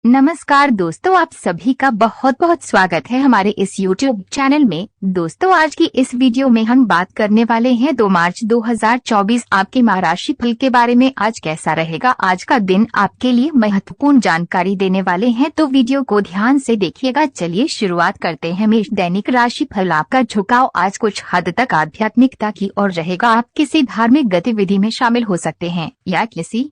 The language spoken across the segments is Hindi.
नमस्कार दोस्तों, आप सभी का बहुत बहुत स्वागत है हमारे इस YouTube चैनल में। दोस्तों, आज की इस वीडियो में हम बात करने वाले हैं 2 मार्च 2024 आपके माह राशि फल के बारे में। आज कैसा रहेगा, आज का दिन आपके लिए महत्वपूर्ण जानकारी देने वाले हैं, तो वीडियो को ध्यान से देखिएगा। चलिए शुरुआत करते हैं। मेष, दैनिक राशि फल। आपका झुकाव आज कुछ हद तक आध्यात्मिकता की ओर रहेगा। आप किसी धार्मिक गतिविधि में शामिल हो सकते हैं या किसी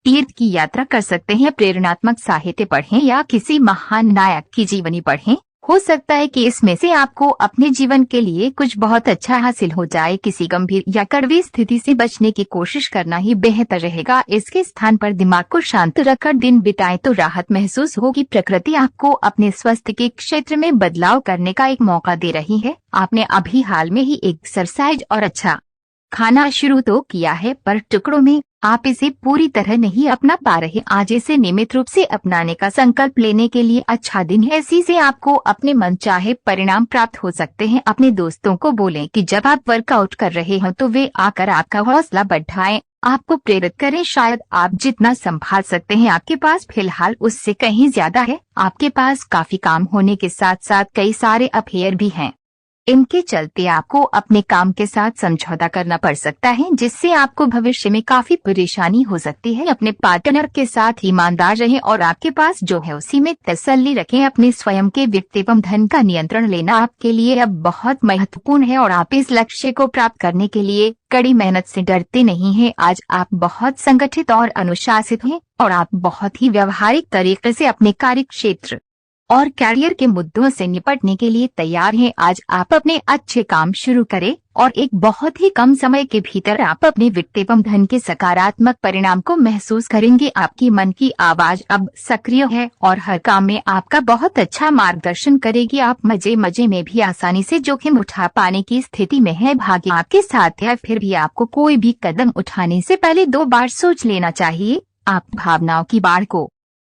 तीर्थ की यात्रा कर सकते हैं। प्रेरणात्मक साहित्य पढ़ें या किसी महान नायक की जीवनी पढ़ें। हो सकता है कि इसमें से आपको अपने जीवन के लिए कुछ बहुत अच्छा हासिल हो जाए। किसी गंभीर या कड़वी स्थिति से बचने की कोशिश करना ही बेहतर रहेगा। इसके स्थान पर दिमाग को शांत रखकर दिन बिताएं तो राहत महसूस होगी। प्रकृति आपको अपने स्वास्थ्य के क्षेत्र में बदलाव करने का एक मौका दे रही है। आपने अभी हाल में ही एक्सरसाइज और अच्छा खाना शुरू तो किया है, पर टुकड़ों में आप इसे पूरी तरह नहीं अपना पा रहे। आज इसे नियमित रूप से अपनाने का संकल्प लेने के लिए अच्छा दिन है। इसी से आपको अपने मनचाहे परिणाम प्राप्त हो सकते हैं। अपने दोस्तों को बोलें कि जब आप वर्कआउट कर रहे हो तो वे आकर आपका हौसला बढ़ाएं, आपको प्रेरित करें। शायद आप जितना संभाल सकते हैं आपके पास फिलहाल उससे कहीं ज्यादा है। आपके पास काफी काम होने के साथ साथ कई सारे अफेयर भी हैं। इनके चलते आपको अपने काम के साथ समझौता करना पड़ सकता है, जिससे आपको भविष्य में काफी परेशानी हो सकती है। अपने पार्टनर के साथ ईमानदार रहें और आपके पास जो है उसी में तसल्ली रखें। अपने स्वयं के वित्त एवं धन का नियंत्रण लेना आपके लिए अब बहुत महत्वपूर्ण है और आप इस लक्ष्य को प्राप्त करने के लिए कड़ी मेहनत से डरते नहीं हैं। आज आप बहुत संगठित और अनुशासित हैं और आप बहुत ही व्यवहारिक तरीके से अपने कार्य क्षेत्र और कैरियर के मुद्दों से निपटने के लिए तैयार हैं। आज आप अपने अच्छे काम शुरू करें और एक बहुत ही कम समय के भीतर आप अपने वित्त एवं धन के सकारात्मक परिणाम को महसूस करेंगे। आपकी मन की आवाज अब सक्रिय है और हर काम में आपका बहुत अच्छा मार्गदर्शन करेगी। आप मजे मजे में भी आसानी से जोखिम उठा पाने की स्थिति में है। भाग्य आपके साथ है, फिर भी आपको कोई भी कदम उठाने से पहले 2 बार सोच लेना चाहिए। आप भावनाओं की बाढ़ को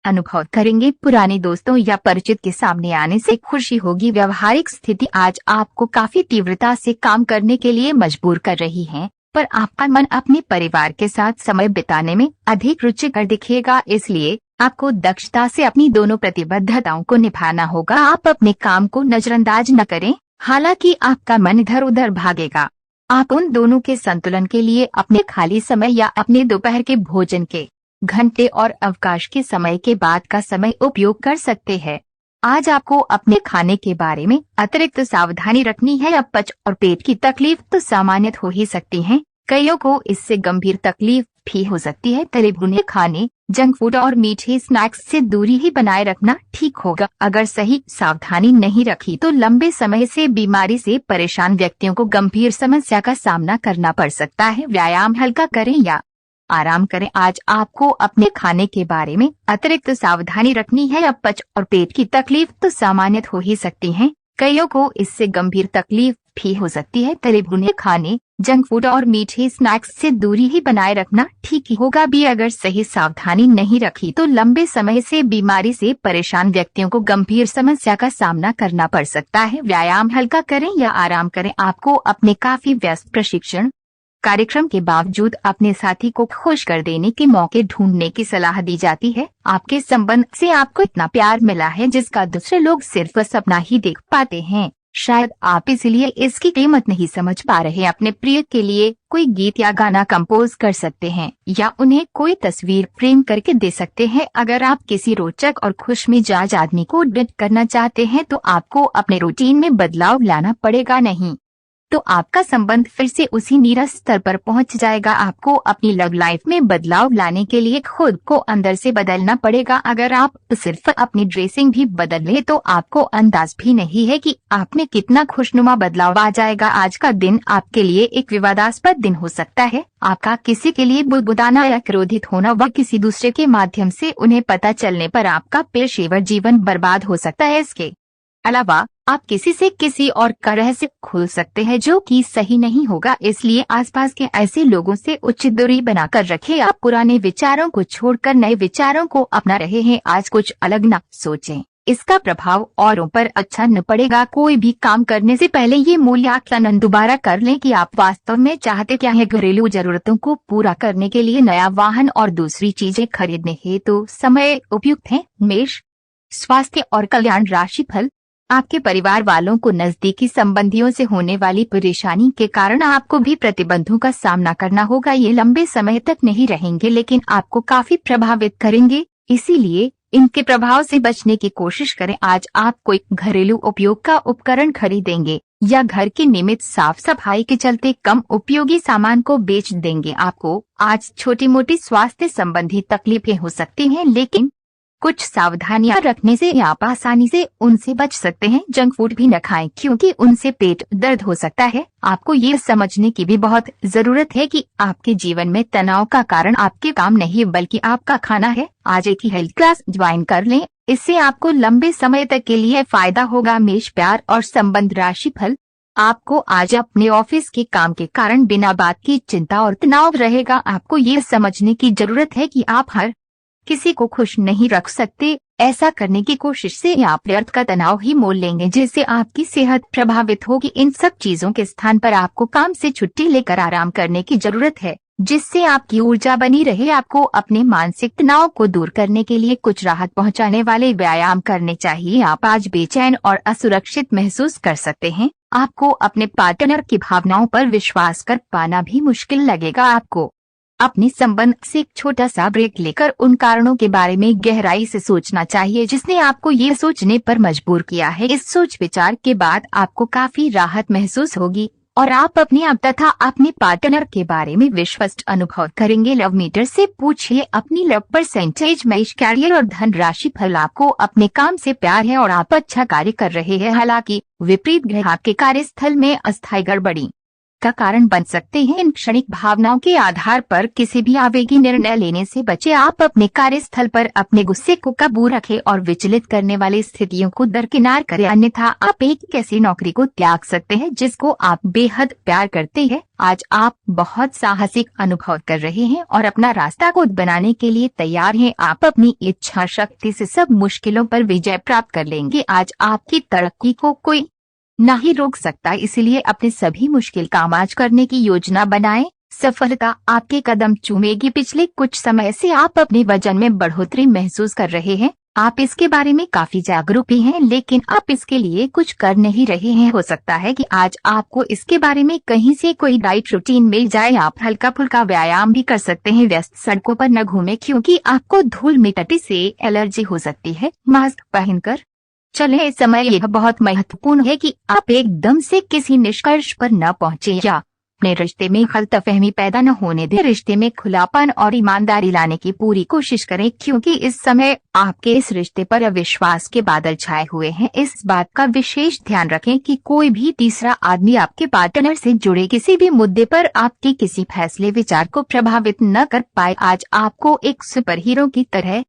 अनुभव करेंगे। पुराने दोस्तों या परिचित के सामने आने से खुशी होगी। व्यवहारिक स्थिति आज आपको काफी तीव्रता से काम करने के लिए मजबूर कर रही है, पर आपका मन अपने परिवार के साथ समय बिताने में अधिक रुचिकर दिखेगा। इसलिए आपको दक्षता से अपनी दोनों प्रतिबद्धताओं को निभाना होगा। आप अपने काम को नजरअंदाज न करें, हालांकि आपका मन इधर उधर भागेगा। आप उन दोनों के संतुलन के लिए अपने खाली समय या अपने दोपहर के भोजन के घंटे और अवकाश के समय के बाद का समय उपयोग कर सकते हैं। आज आपको अपने खाने के बारे में अतिरिक्त सावधानी रखनी है। अपच और पेट की तकलीफ तो सामान्य हो ही सकती है, कईयों को इससे गंभीर तकलीफ भी हो सकती है। तले भुने खाने, जंक फूड और मीठे स्नैक्स से दूरी ही बनाए रखना ठीक होगा। अगर सही सावधानी नहीं रखी तो लंबे समय से बीमारी से परेशान व्यक्तियों को गंभीर समस्या का सामना करना पड़ सकता है। व्यायाम हल्का करें या आराम करें। आज आपको अपने खाने के बारे में अतिरिक्त सावधानी रखनी है। अपच और पेट की तकलीफ तो सामान्य हो ही सकती है, कईयों को इससे गंभीर तकलीफ भी हो सकती है। तले भुने खाने, जंक फूड और मीठे स्नैक्स से दूरी ही बनाए रखना ठीक ही होगा भी। अगर सही सावधानी नहीं रखी तो लंबे समय से बीमारी से परेशान व्यक्तियों को गंभीर समस्या का सामना करना पड़ सकता है। व्यायाम हल्का करें या आराम करें। आपको अपने काफी व्यस्त प्रशिक्षण कार्यक्रम के बावजूद अपने साथी को खुश कर देने के मौके ढूंढने की सलाह दी जाती है। आपके संबंध से आपको इतना प्यार मिला है जिसका दूसरे लोग सिर्फ सपना ही देख पाते हैं। शायद आप इसलिए इसकी कीमत नहीं समझ पा रहे। अपने प्रिय के लिए कोई गीत या गाना कंपोज कर सकते हैं या उन्हें कोई तस्वीर फ्रेम करके दे सकते हैं। अगर आप किसी रोचक और खुश मिजाज आदमी को डेट करना चाहते हैं तो आपको अपने रूटीन में बदलाव लाना पड़ेगा, नहीं तो आपका संबंध फिर से उसी नीरस स्तर पर पहुंच जाएगा। आपको अपनी लव लाइफ में बदलाव लाने के लिए खुद को अंदर से बदलना पड़ेगा। अगर आप सिर्फ अपनी ड्रेसिंग भी बदल ले तो आपको अंदाज भी नहीं है कि आप में कितना खुशनुमा बदलाव आ जाएगा। आज का दिन आपके लिए एक विवादास्पद दिन हो सकता है। आपका किसी के लिए बुदबुदाना या क्रोधित होना व किसी दूसरे के माध्यम से उन्हें पता चलने पर आपका पेशेवर जीवन बर्बाद हो सकता है। इसके अलावा आप किसी से किसी और का रहस्य खोल सकते हैं जो कि सही नहीं होगा, इसलिए आसपास के ऐसे लोगों से उचित दूरी बनाकर रखें। आप पुराने विचारों को छोड़कर नए विचारों को अपना रहे हैं। आज कुछ अलग न सोचें, इसका प्रभाव औरों पर अच्छा न पड़ेगा। कोई भी काम करने से पहले ये मूल्यांकन दोबारा कर लें कि आप वास्तव में चाहते क्या है। घरेलू जरूरतों को पूरा करने के लिए नया वाहन और दूसरी चीजें खरीदने हेतु समय उपयुक्त है। मेष, स्वास्थ्य और कल्याण राशिफल। आपके परिवार वालों को नजदीकी संबंधियों से होने वाली परेशानी के कारण आपको भी प्रतिबंधों का सामना करना होगा। ये लंबे समय तक नहीं रहेंगे लेकिन आपको काफी प्रभावित करेंगे, इसीलिए इनके प्रभाव से बचने की कोशिश करें। आज आप कोई घरेलू उपयोग का उपकरण खरीदेंगे या घर की नियमित साफ सफाई के चलते कम उपयोगी सामान को बेच देंगे। आपको आज छोटी मोटी स्वास्थ्य संबंधी तकलीफें हो सकती हैं, लेकिन कुछ सावधानियां रखने से आप आसानी से उनसे बच सकते हैं। जंक फूड भी न खाएं क्योंकि उनसे पेट दर्द हो सकता है। आपको ये समझने की भी बहुत जरूरत है कि आपके जीवन में तनाव का कारण आपके काम नहीं बल्कि आपका खाना है। आज एक ही हेल्थ क्लास ज्वाइन कर लें, इससे आपको लंबे समय तक के लिए फायदा होगा। मेष, प्यार और संबंध राशिफल। आपको आज अपने ऑफिस के काम के कारण बिना बात की चिंता और तनाव रहेगा। आपको ये समझने की जरूरत है कि आप हर किसी को खुश नहीं रख सकते। ऐसा करने की कोशिश से आप व्यर्थ का तनाव ही मोल लेंगे, जिससे आपकी सेहत प्रभावित होगी। इन सब चीजों के स्थान पर आपको काम से छुट्टी लेकर आराम करने की जरूरत है, जिससे आपकी ऊर्जा बनी रहे। आपको अपने मानसिक तनाव को दूर करने के लिए कुछ राहत पहुंचाने वाले व्यायाम करने चाहिए। आप आज बेचैन और असुरक्षित महसूस कर सकते हैं। आपको अपने पार्टनर की भावनाओं पर विश्वास कर पाना भी मुश्किल लगेगा। आपको अपने संबंध से एक छोटा सा ब्रेक लेकर उन कारणों के बारे में गहराई से सोचना चाहिए जिसने आपको ये सोचने पर मजबूर किया है। इस सोच विचार के बाद आपको काफी राहत महसूस होगी और आप अपने आप तथा अपने पार्टनर के बारे में विश्वस्त अनुभव करेंगे। लव मीटर से पूछिए अपनी लव परसेंटेज। मेष, कैरियर और धन राशि फल। आपको अपने काम से प्यार है और आप अच्छा कार्य कर रहे हैं, हालांकि विपरीत ग्रह आपके कार्यस्थल में अस्थायी गड़बड़ी का कारण बन सकते हैं। इन क्षणिक भावनाओं के आधार पर किसी भी आवेगी निर्णय लेने से बचे। आप अपने कार्यस्थल पर अपने गुस्से को काबू रखें और विचलित करने वाली स्थितियों को दरकिनार करें, अन्यथा आप एक ऐसी नौकरी को त्याग सकते हैं जिसको आप बेहद प्यार करते हैं। आज आप बहुत साहसिक अनुभव कर रहे हैं और अपना रास्ता खुद बनाने के लिए तैयार हैं। आप अपनी इच्छा शक्ति से सब मुश्किलों पर विजय प्राप्त कर लेंगे। आज आपकी तरक्की को कोई ना ही रोक सकता, इसलिए अपने सभी मुश्किल काम आज करने की योजना बनाएं। सफलता आपके कदम चूमेगी। पिछले कुछ समय से आप अपने वजन में बढ़ोतरी महसूस कर रहे हैं। आप इसके बारे में काफी जागरूक भी हैं, लेकिन आप इसके लिए कुछ कर नहीं रहे हैं। हो सकता है कि आज आपको इसके बारे में कहीं से कोई डाइट रूटीन मिल जाए। आप हल्का फुल्का व्यायाम भी कर सकते हैं। व्यस्त सड़कों पर न घूमें क्योंकि आपको धूल मिट्टी से एलर्जी हो सकती है। मास्क पहनकर चलें। इस समय यह बहुत महत्वपूर्ण है कि आप एकदम से किसी निष्कर्ष पर न पहुंचे या अपने रिश्ते में गलतफहमी पैदा न होने दें। रिश्ते में खुलापन और ईमानदारी लाने की पूरी कोशिश करें क्योंकि इस समय आपके इस रिश्ते पर अविश्वास के बादल छाए हुए हैं। इस बात का विशेष ध्यान रखें कि कोई भी तीसरा आदमी आपके पार्टनर से जुड़े किसी भी मुद्दे पर आपके किसी फैसले विचार को प्रभावित न कर पाए। आज आपको एक सुपर हीरो की तरह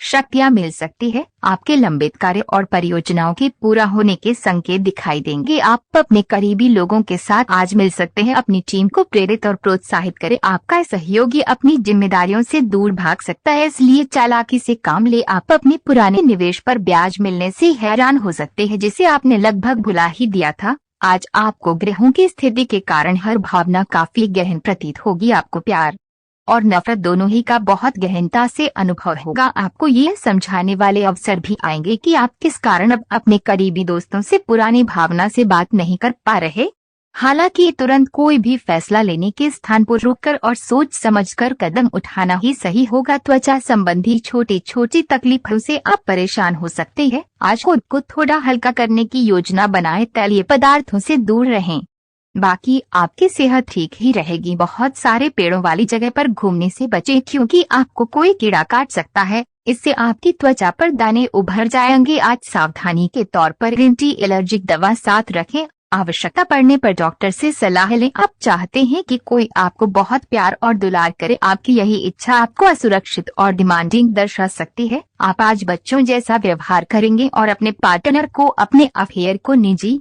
शक्तियां मिल सकती है। आपके लंबित कार्य और परियोजनाओं के पूरा होने के संकेत दिखाई देंगे। आप अपने करीबी लोगों के साथ आज मिल सकते हैं। अपनी टीम को प्रेरित और प्रोत्साहित करें। आपका सहयोगी अपनी जिम्मेदारियों से दूर भाग सकता है, इसलिए चालाकी से काम ले। आप अपने पुराने निवेश पर ब्याज मिलने से हैरान हो सकते हैं, जिसे आपने लगभग भुला ही दिया था। आज आपको ग्रहों की स्थिति के कारण हर भावना काफी गहन प्रतीत होगी। आपको प्यार और नफरत दोनों ही का बहुत गहनता से अनुभव होगा। आपको ये समझाने वाले अवसर भी आएंगे कि आप किस कारण अब अपने करीबी दोस्तों से पुरानी भावना से बात नहीं कर पा रहे। हालांकि तुरंत कोई भी फैसला लेने के स्थान पर रुककर और सोच समझकर कदम उठाना ही सही होगा। त्वचा संबंधी छोटी छोटी तकलीफों से आप परेशान हो सकते हैं। आज खुद को थोड़ा हल्का करने की योजना बनाएं। तैलीय पदार्थों से दूर रहें। बाकी आपकी सेहत ठीक ही रहेगी। बहुत सारे पेड़ों वाली जगह पर घूमने से बचें क्योंकि आपको कोई कीड़ा काट सकता है। इससे आपकी त्वचा पर दाने उभर जाएंगे। आज सावधानी के तौर पर एंटी एलर्जिक दवा साथ रखें। आवश्यकता पड़ने पर डॉक्टर से सलाह लें। आप चाहते हैं कि कोई आपको बहुत प्यार और दुलार करे। आपकी यही इच्छा आपको असुरक्षित और डिमांडिंग दर्शा सकती है। आप आज बच्चों जैसा व्यवहार करेंगे और अपने पार्टनर को अपने अफेयर को निजी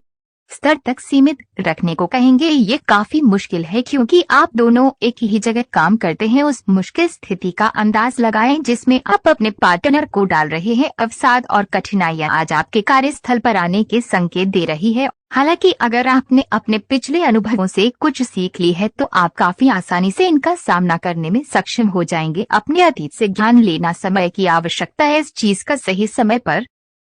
स्तर तक सीमित रखने को कहेंगे। ये काफी मुश्किल है क्योंकि आप दोनों एक ही जगह काम करते हैं। उस मुश्किल स्थिति का अंदाज लगाएं जिसमें आप अपने पार्टनर को डाल रहे हैं। अवसाद और कठिनाइयां आज आपके कार्यस्थल पर आने के संकेत दे रही है। हालांकि अगर आपने अपने पिछले अनुभवों से कुछ सीख ली है तो आप काफी आसानी से इनका सामना करने में सक्षम हो जाएंगे। अपने अतीत से ज्ञान लेना समय की आवश्यकता है। इस चीज का सही समय पर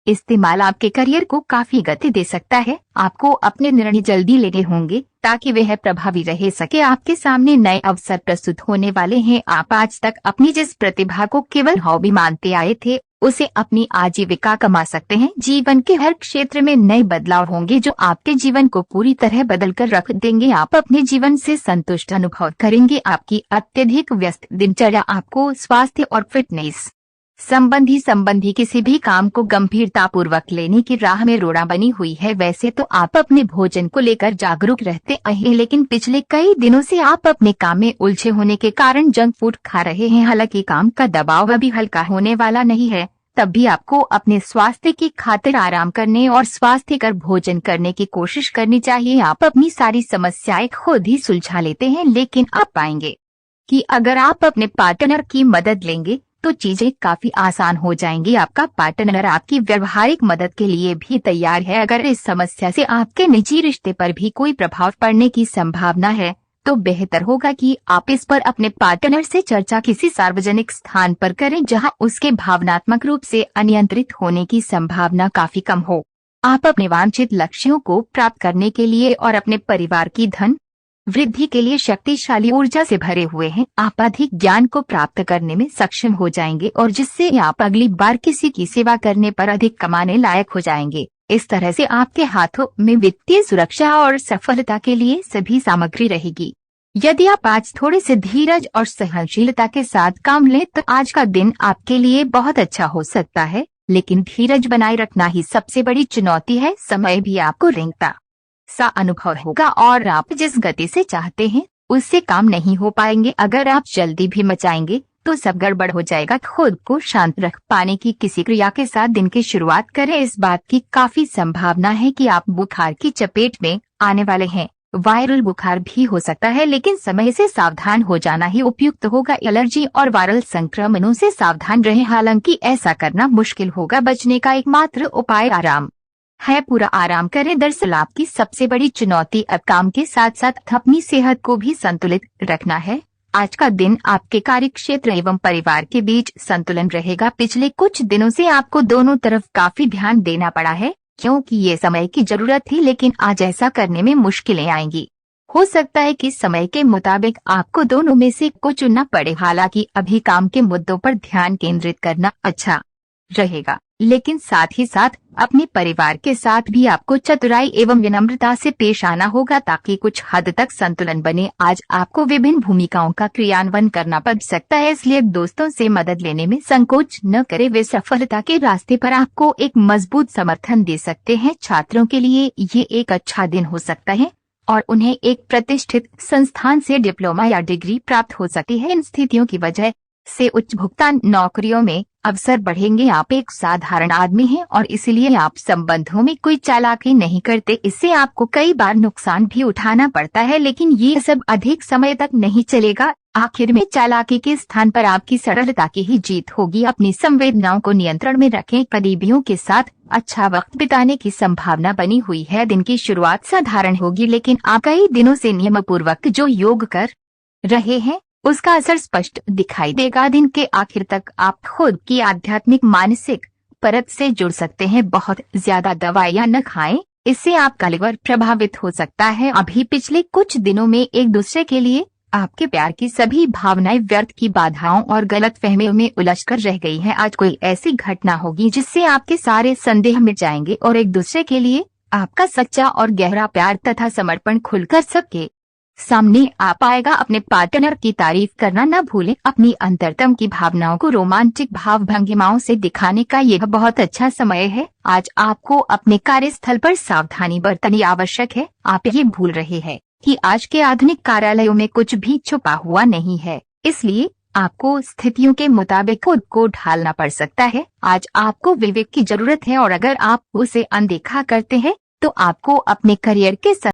इस्तेमाल आपके करियर को काफी गति दे सकता है। आपको अपने निर्णय जल्दी लेने होंगे ताकि वह प्रभावी रह सके। आपके सामने नए अवसर प्रस्तुत होने वाले हैं। आप आज तक अपनी जिस प्रतिभा को केवल हॉबी मानते आए थे उसे अपनी आजीविका कमा सकते हैं। जीवन के हर क्षेत्र में नए बदलाव होंगे जो आपके जीवन को पूरी तरह बदल कर रख देंगे। आप अपने जीवन से संतुष्ट अनुभव करेंगे। आपकी अत्यधिक व्यस्त दिनचर्या आपको स्वास्थ्य और फिटनेस संबंधी किसी भी काम को गंभीरता पूर्वक लेने की राह में रोड़ा बनी हुई है। वैसे तो आप अपने भोजन को लेकर जागरूक रहते हैं, लेकिन पिछले कई दिनों से आप अपने काम में उलझे होने के कारण जंक फूड खा रहे हैं। हालांकि काम का दबाव अभी हल्का होने वाला नहीं है, तब भी आपको अपने स्वास्थ्य की खातिर आराम करने और स्वास्थ्यकर भोजन करने की कोशिश करनी चाहिए। आप अपनी सारी समस्याएं खुद ही सुलझा लेते हैं, लेकिन आप पाएंगे कि अगर आप अपने पार्टनर की मदद लेंगे तो चीजें काफी आसान हो जाएंगी। आपका पार्टनर आपकी व्यवहारिक मदद के लिए भी तैयार है। अगर इस समस्या से आपके निजी रिश्ते पर भी कोई प्रभाव पड़ने की संभावना है तो बेहतर होगा कि आप इस पर अपने पार्टनर से चर्चा किसी सार्वजनिक स्थान पर करें जहां उसके भावनात्मक रूप से अनियंत्रित होने की संभावना काफी कम हो। आप अपने वांछित लक्ष्यों को प्राप्त करने के लिए और अपने परिवार की धन वृद्धि के लिए शक्तिशाली ऊर्जा से भरे हुए हैं। आप अधिक ज्ञान को प्राप्त करने में सक्षम हो जाएंगे और जिससे आप अगली बार किसी की सेवा करने पर अधिक कमाने लायक हो जाएंगे। इस तरह से आपके हाथों में वित्तीय सुरक्षा और सफलता के लिए सभी सामग्री रहेगी। यदि आप आज थोड़े से धीरज और सहनशीलता के साथ काम लें तो आज का दिन आपके लिए बहुत अच्छा हो सकता है, लेकिन धीरज बनाए रखना ही सबसे बड़ी चुनौती है। समय भी आपको रेंगता सा अनुभव होगा और आप जिस गति से चाहते हैं उससे काम नहीं हो पाएंगे। अगर आप जल्दी भी मचाएंगे तो सब गड़बड़ हो जाएगा। खुद को शांत रख पाने की किसी क्रिया के साथ दिन की शुरुआत करें। इस बात की काफी संभावना है कि आप बुखार की चपेट में आने वाले हैं। वायरल बुखार भी हो सकता है, लेकिन समय से सावधान हो जाना ही उपयुक्त होगा। एलर्जी और वायरल संक्रमणों से सावधान रहें। हालांकि ऐसा करना मुश्किल होगा। बचने का एकमात्र उपाय आराम है। पूरा आराम करें। दरअसल आपकी सबसे बड़ी चुनौती अब काम के साथ साथ अपनी सेहत को भी संतुलित रखना है। आज का दिन आपके कार्य क्षेत्र एवं परिवार के बीच संतुलन रहेगा। पिछले कुछ दिनों से आपको दोनों तरफ काफी ध्यान देना पड़ा है क्योंकि ये समय की जरूरत थी, लेकिन आज ऐसा करने में मुश्किलें आएंगी। हो सकता है कि समय के मुताबिक आपको दोनों में से कुछ चुनना पड़े। हालांकि अभी काम के मुद्दों पर ध्यान केंद्रित करना अच्छा रहेगा, लेकिन साथ ही साथ अपने परिवार के साथ भी आपको चतुराई एवं विनम्रता से पेश आना होगा ताकि कुछ हद तक संतुलन बने। आज आपको विभिन्न भूमिकाओं का क्रियान्वयन करना पड़ सकता है, इसलिए दोस्तों से मदद लेने में संकोच न करें। वे सफलता के रास्ते पर आपको एक मजबूत समर्थन दे सकते हैं। छात्रों के लिए ये एक अच्छा दिन हो सकता है और उन्हें एक प्रतिष्ठित संस्थान से डिप्लोमा या डिग्री प्राप्त हो सकती है। इन स्थितियों की वजह से उच्च भुगतान नौकरियों में अवसर बढ़ेंगे। आप एक साधारण आदमी हैं और इसलिए आप संबंधों में कोई चालाकी नहीं करते। इससे आपको कई बार नुकसान भी उठाना पड़ता है, लेकिन ये सब अधिक समय तक नहीं चलेगा। आखिर में चालाकी के स्थान पर आपकी सरलता की ही जीत होगी। अपनी संवेदनाओं को नियंत्रण में रखें। करीबियों के साथ अच्छा वक्त बिताने की संभावना बनी हुई है। दिन की शुरुआत साधारण होगी, लेकिन आप कई दिनों से नियमपूर्वक जो योग कर रहे हैं उसका असर स्पष्ट दिखाई देगा। दिन के आखिर तक आप खुद की आध्यात्मिक मानसिक परत से जुड़ सकते हैं। बहुत ज्यादा दवाइयां न खाएं, इससे आपका लिवर प्रभावित हो सकता है। अभी पिछले कुछ दिनों में एक दूसरे के लिए आपके प्यार की सभी भावनाएं व्यर्थ की बाधाओं और गलतफहमियों में उलझकर रह गई हैं। आज कोई ऐसी घटना होगी जिससे आपके सारे संदेह मिट जाएंगे और एक दूसरे के लिए आपका सच्चा और गहरा प्यार तथा समर्पण खुलकर सबके सामने आ पाएगा। अपने पार्टनर की तारीफ करना न भूलें। अपनी अंतरतम की भावनाओं को रोमांटिक भाव भंगिमाओं से दिखाने का यह बहुत अच्छा समय है। आज आपको अपने कार्यस्थल पर सावधानी बरतनी आवश्यक है। आप ये भूल रहे हैं कि आज के आधुनिक कार्यालयों में कुछ भी छुपा हुआ नहीं है, इसलिए आपको स्थितियों के मुताबिक खुद को ढालना पड़ सकता है। आज आपको विवेक की जरूरत है और अगर आप उसे अनदेखा करते हैं तो आपको अपने करियर के